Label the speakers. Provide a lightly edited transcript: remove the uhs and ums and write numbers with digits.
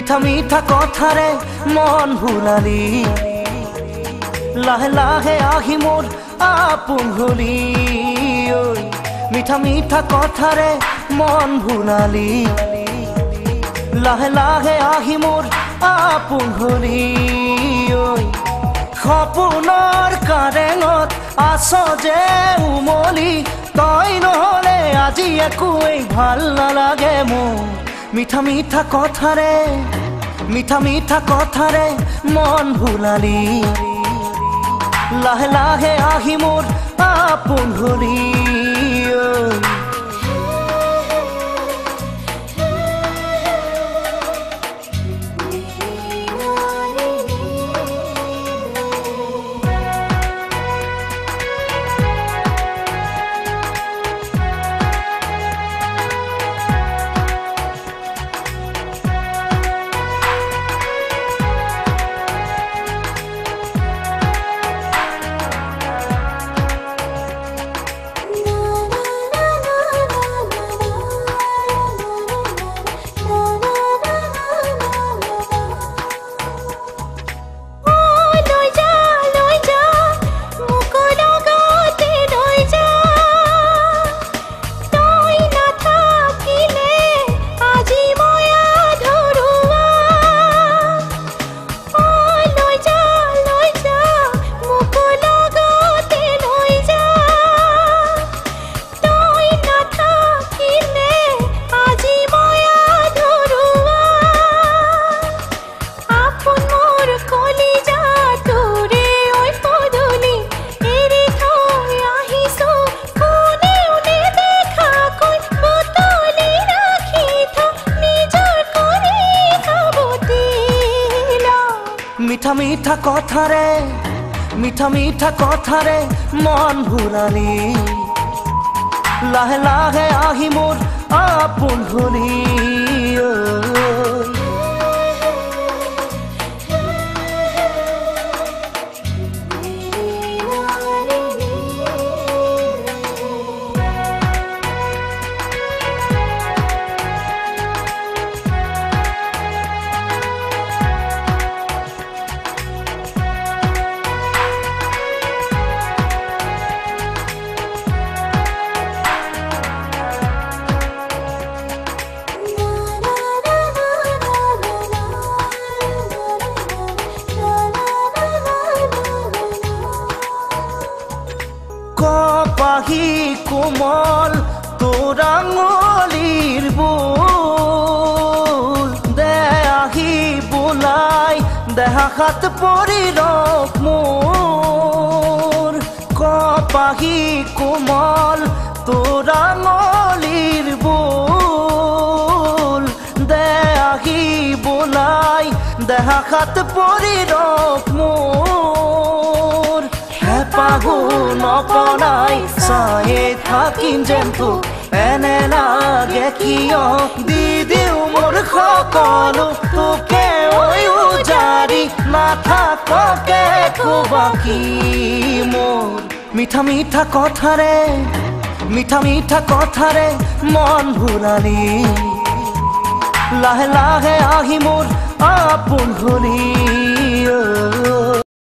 Speaker 1: মিঠা মিঠা কথাৰে মন ভুলালি লাহে লাহে আহি মোৰ আপোন হলি মিঠা মিঠা কথাৰে মন ভুলালি লাহে লাহে আহি মোৰ আপোন হলি সপোনৰ কাৰেঙত আছ যে উমলি তই নহলে আজি একোৱেই ভাল নালাগে মোৰ মিঠা মিঠা কথাৰে মন ভুলালি লাহে লাহে আহি মোৰ আপোন হলি মিঠা মিঠা কথাৰে মন ভুলালি লাহে লাহে আহি মোৰ আপোন হলি কপাহী কোমল তোৰ আঙুলিৰ বোল দে আহি বোলাই দেহা হাত পৰি ৰখ মোৰ কপাহী কোমল তোৰ আঙুলিৰ বোল দে আহি বোলাই দেহা হাত পৰি ৰখ মোৰ পাগু নপনাই চায়ে থাকিম যেন তোক এনে লাগে কিয় দি দিওঁ মোৰ সকলো তোকে উজাৰি নাথাককে বাকী মোৰ মিঠা মিঠা কথাৰে মন ভুলালি লাহে লাহে আহি মোৰ আপোন হলি